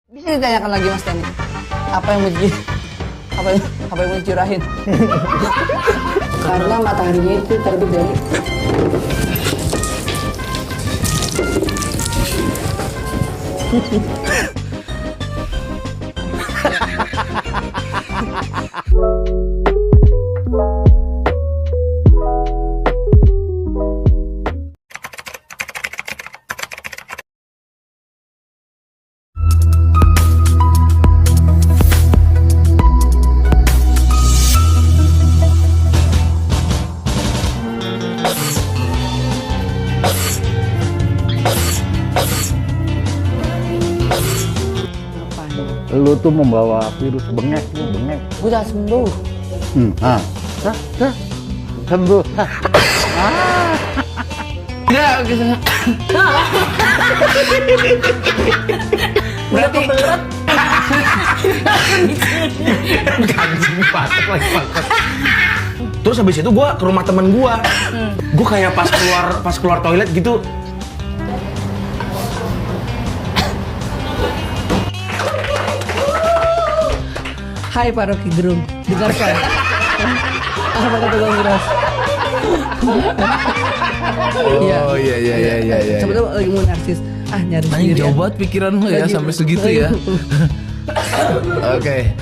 Bisa ditanyakan lagi Mas Tani, apa yang mau dicurahin? Karena mataharinya itu terbit dari Lu tuh membawa virus bengek, lu bengek. udah sembuh. Sembuh. Enggak gitu. Berarti Anjing patek lagi patek. Terus habis itu gua ke rumah temen gua. Gua kayak pas keluar toilet gitu. Hai para Rocky Gerung, dengarkan. Apa kata Bang Miras? Oh iya. Sebetulnya lagi mau narsis. Nyari Anjing sendiri. jauh banget pikiranmu ya Lagi- sampai segitu ya. Oke.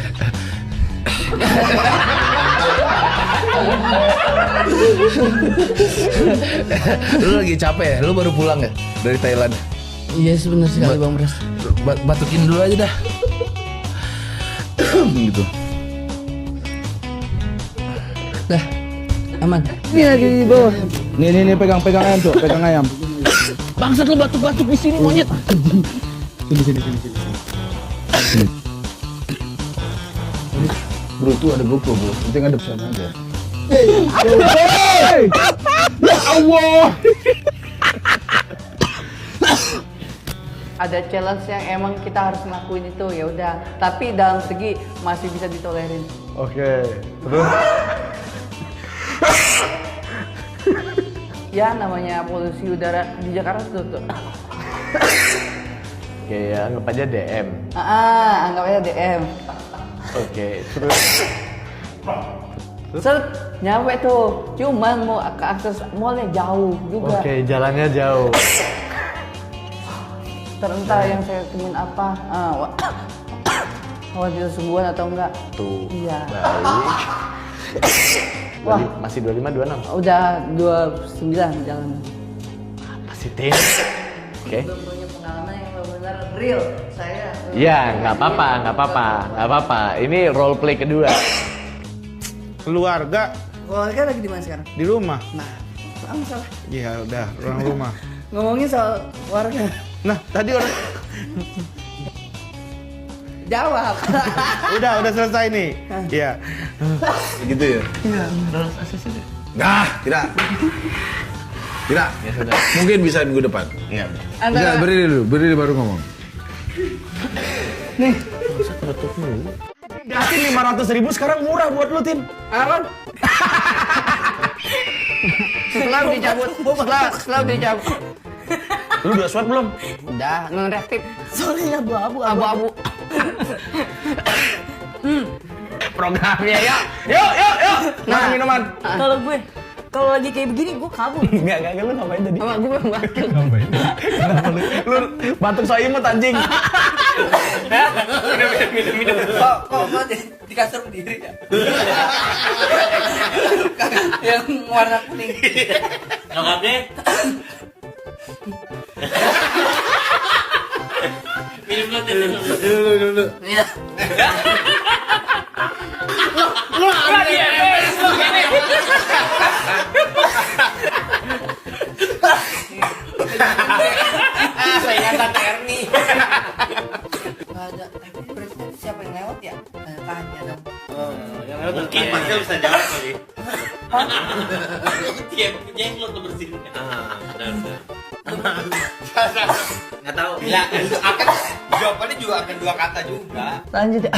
Lu lagi capek ya? Lu baru pulang ya dari Thailand? Iya sebenarnya sekali Bang Miras. Batukin dulu aja dah. Gitu. Dah, aman. Ini lagi di bawah. Nih pegang ayam tuh, pegang ayam. Bangsat lu batuk-batuk di sini monyet. Sini. Bro tuh ada GoPro bro, penting ada pesan aja. Hey! Ya Allah! Ada challenge yang emang kita harus ngelakuin itu ya udah. Tapi dalam segi masih bisa ditolerin. Oke, terus? Ya namanya polusi udara di Jakarta tuh. Oke ya, anggap aja DM. Anggap aja DM. Oke, terus Set, nyampe tuh. Cuman mau ke akses mallnya jauh juga. oke, jalannya jauh. Entah yang saya temuin apa. Khawatir sembuhan atau enggak. Tuh. Iya. Baik. Wah. Masih 25, 26. Udah 29 jalan. Masih Tin. Oke. Belum punya pengalaman yang benar-benar real. Saya Ya, nggak apa-apa. Ini role play kedua. Keluarga keluarga lagi di mana sekarang? di rumah. Nah, salah. Iya udah, orang rumah. Ngomongin soal keluarga. Nah, tadi orang Jawab. udah selesai nih. Iya. Gitu ya? Nah, tidak. Tidak. Ya sudah. Mungkin bisa minggu depan. Iya. Enggak, berdiri baru ngomong. Gasin 500.000 sekarang murah buat lu, Tin. Aman. Setelah dicabut. Lu udah swab belum? Udah, non reaktif. Soalnya Abu-abu. Programnya ya. Yuk. Nah, minuman. kalau lagi kayak begini gue kabur. Enggak, lu ngapain tadi? Sama gue belum makan. Kenapa lu batuk soal imut anjing. Minum. Kok di kasur berdiri ya? Yang warna kuning. Lengkapnya? Minum dulu. Iya. Saya Tante Erni. Ada. Siapa yang lewat ya? Tanya dong. Mungkin Mas Del bisa jawab kali. Dia jenglot tuh bersihin. Udah. Nggak tahu. Ya, akan jawabannya juga akan dua kata juga. Lanjut ya.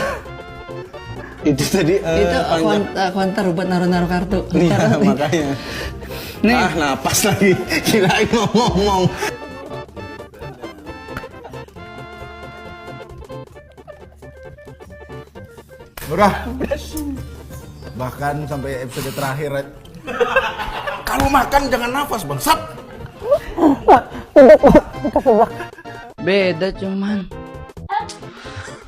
Itu tadi Itu konter buat naruh-naruh kartu. Iya, makanya. Nih. Napas lagi. Kirain ngomong. Udah. Bahkan sampai episode terakhir. Kalau makan jangan nafas, bangsat. Beda cuman.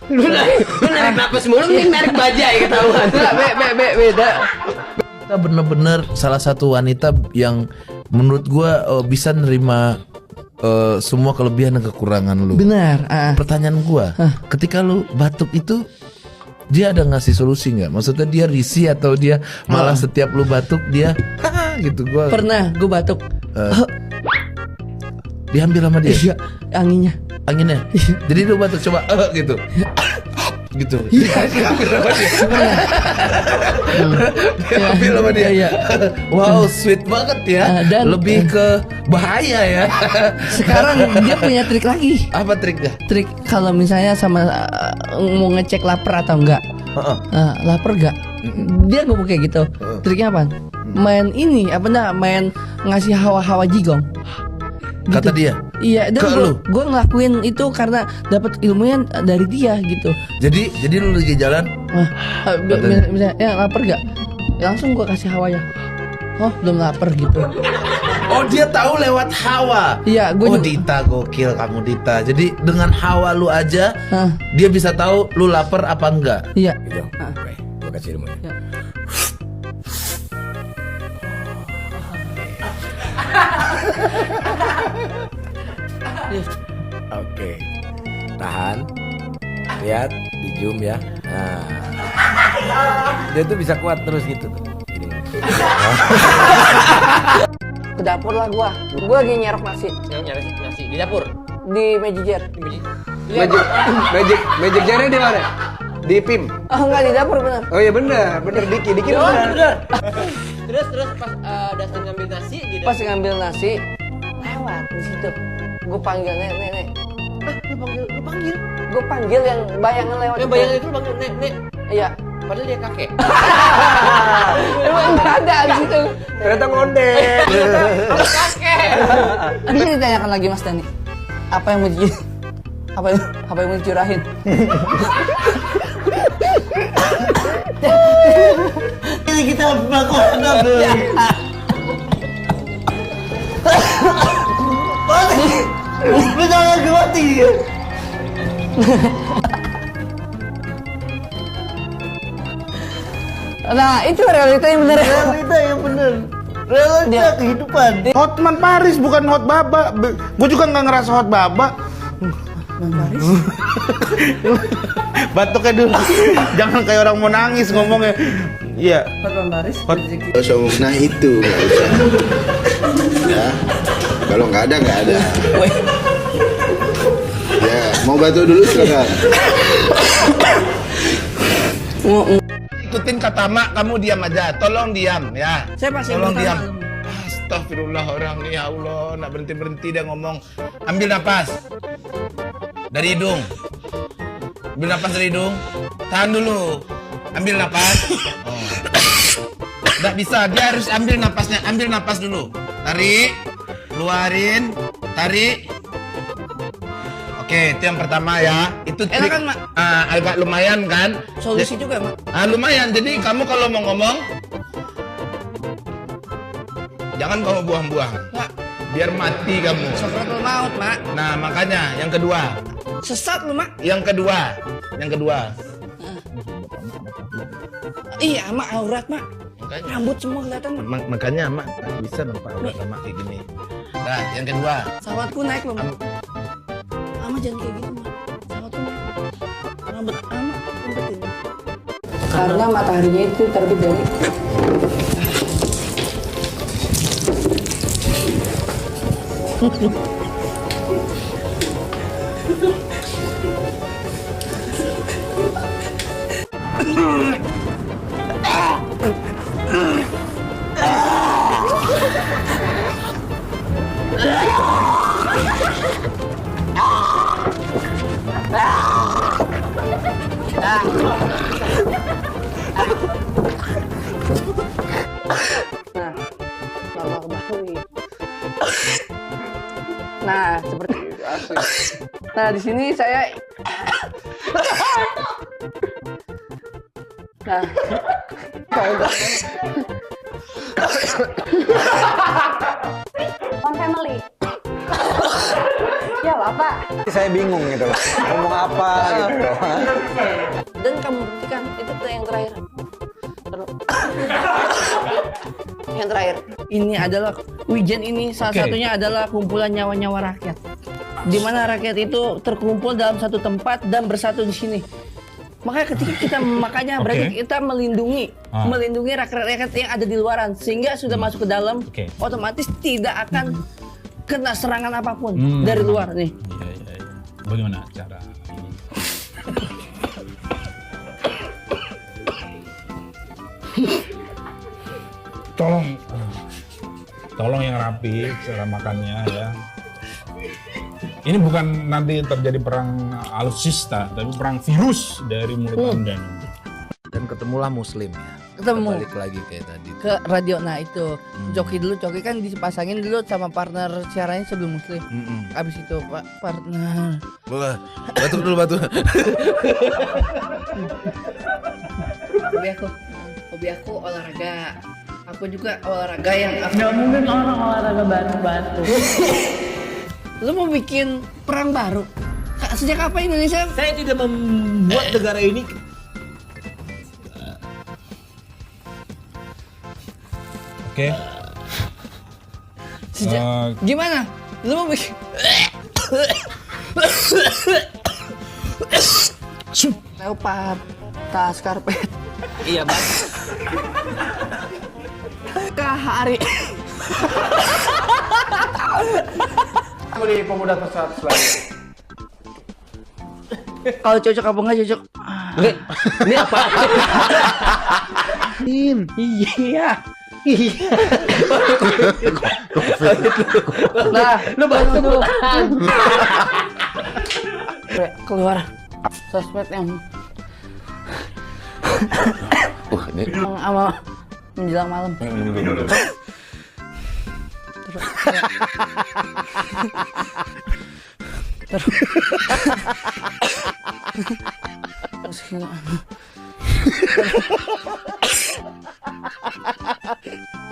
Lu narik napas mulu, mending narik bajai ketahuan. Beda. Kita bener-bener salah satu wanita yang menurut gua bisa nerima semua kelebihan dan kekurangan lu. Benar. Pertanyaan gua, ketika lu batuk itu dia ada ngasih solusi nggak? Maksudnya dia risih atau dia malah setiap lu batuk dia gitu gua. Pernah gue batuk. Diambil sama dia. Iya, anginnya. Anginnya. Jadi lu batuk coba gitu. Gitu. Diambil sama dia. Diambil sama dia. Iya. Wow, sweet banget ya. Dan lebih ke bahaya ya. sekarang dia punya trik lagi. Apa triknya? Trik kalau misalnya sama mau ngecek lapar atau enggak. Lapar enggak? Dia ngomong kayak gitu. Triknya apa? Main ini main ngasih hawa-hawa jigong. Kata dia. Iya, dan Ke lu? gue ngelakuin itu karena dapat ilmunya dari dia gitu. Jadi lu lagi jalan. Misalnya, ya lapar gak? Langsung gue kasih hawanya. Oh, belum lapar gitu. Oh, dia tahu lewat hawa. Iya, gue Oh, Dita gokil kamu Dita. Jadi dengan hawa lu aja Hah. dia bisa tahu lu lapar apa enggak. Iya. Gitu. Oke, gua kasih ilmunya. Ya. Oke. Tahan. Lihat di zoom ya. Nah. Dia tuh bisa kuat terus gitu tuh. Gini. Ke dapur lah gua. Gua lagi nyerok nasi Nyari nasi di dapur. di Magic Jar. Magic jarnya di mana? Di PIM. Oh, enggak di dapur bener. Oh iya bener Diki bener. Terus pas dasar ngambil nasi di Pas ngambil nasi lewat di situ. Gua panggil nenek. lu panggil. Gua panggil yang bayangan lewat. Ya bayangin itu lu panggil nek. Iya. Padahal dia kakek. Emang enggak ada di situ. Ternyata ngondek. Bisa ditanyakan lagi Mas Dani. Apa yang mau dicurahin? Ini kita melakukan apa? Lu jangan mati. Nah, itu realita yang benar. Realita yang benar. Realita kehidupan. Hotman Paris bukan hot baba. Gue juga nggak ngerasa hot baba. Batuknya dulu. Jangan kayak orang mau nangis ngomongnya. Iya. Hotman Paris. Gak usah ngomong, nah itu gak usah. Ya, kalau nggak ada. Ya, mau bantu dulu silakan. Ikutin kata mak, kamu diam aja. Tolong diam ya. Saya pasti Tolong pertama. diam. Astagfirullah orang nih ya Allah, nak berhenti dia ngomong. Ambil napas dari hidung. Ambil napas dari hidung. Tahan dulu. Ambil napas. Oh. Nggak bisa, dia harus ambil napasnya. Ambil napas dulu. Tarik, keluarin, tarik. Oke, itu yang pertama ya. Itu Enak trik. kan, Mak? Agak lumayan kan? Solusi juga, Mak. Lumayan. Jadi kamu kalau mau ngomong, jangan kamu buang-buang. Mak, Biar mati kamu. Sokratul maut, Mak. Nah, makanya yang kedua. Sesat lu, Mak. Yang kedua. Iya, Mak, aurat, Mak. Makanya, Rambut semua kelihatan, Mak. makanya mak nggak bisa nampak aurat sama kayak gini. Nah, yang kedua. Sawatku naik loh, Mak. Ama jangan kayak gitu, Mak. Sawatku naik. Rambut ama umpetin. Karena mataharinya itu terbit dari normal kembali. Nah, seperti Nah, di sini saya One family. Ya Bapak. Saya bingung gitu. Ngomong apa gitu. Dan kamu buktikan itu tuh yang terakhir. Yang terakhir. Ini adalah Wijen ini salah satunya adalah kumpulan nyawa-nyawa rakyat. Di mana rakyat itu terkumpul dalam satu tempat dan bersatu di sini. Makanya ketika kita berarti kita melindungi rakyat-rakyat yang ada di luaran sehingga sudah masuk ke dalam otomatis tidak akan kena serangan apapun dari luar nih. Iya. Bagaimana cara ini? Tolong yang rapi cara makannya ya. Ini bukan nanti terjadi perang alutsista, tapi perang virus dari mulut Anda. Dan ketemulah Muslim ya. Ketemu. Balik lagi kayak tadi. Ke radio. Nah itu Coki kan dipasangin dulu sama partner siarannya sebelum Muslim. Abis itu partner. Batuk dulu batuk. Hobi aku olahraga. Aku juga olahraga yang nggak mungkin orang olahraga batu. Lu mau bikin perang baru? Sejak apa Indonesia? Saya tidak membuat negara ini. Oke. Sejak gimana? Lu mau bikin? Leopard, tas karpet. Iya Bang. Kahari. Aku di pemuda tersesat selanjutnya. Kalau cocok apa enggak cocok? Ini apa? Iya. Nah, lu bantu dulu. Keluar sosmed yang sama menjelang malam.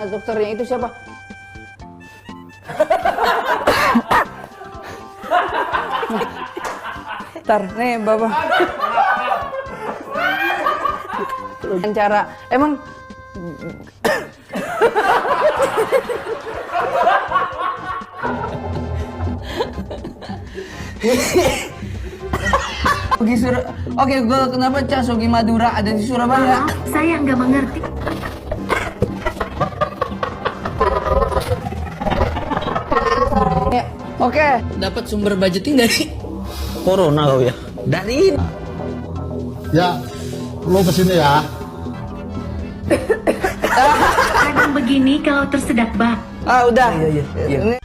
Dokternya itu siapa? Ntar, nih Bapak. Cara emang Oke, gue kenapa Casogi Madura ada di Surabaya? Saya nggak mengerti. Ya, oke. Dapat sumber budgeting dari Corona kau ya. Dari Ya, lo kesini ya. Kadang begini kalau tersedak bak. udah. Iya.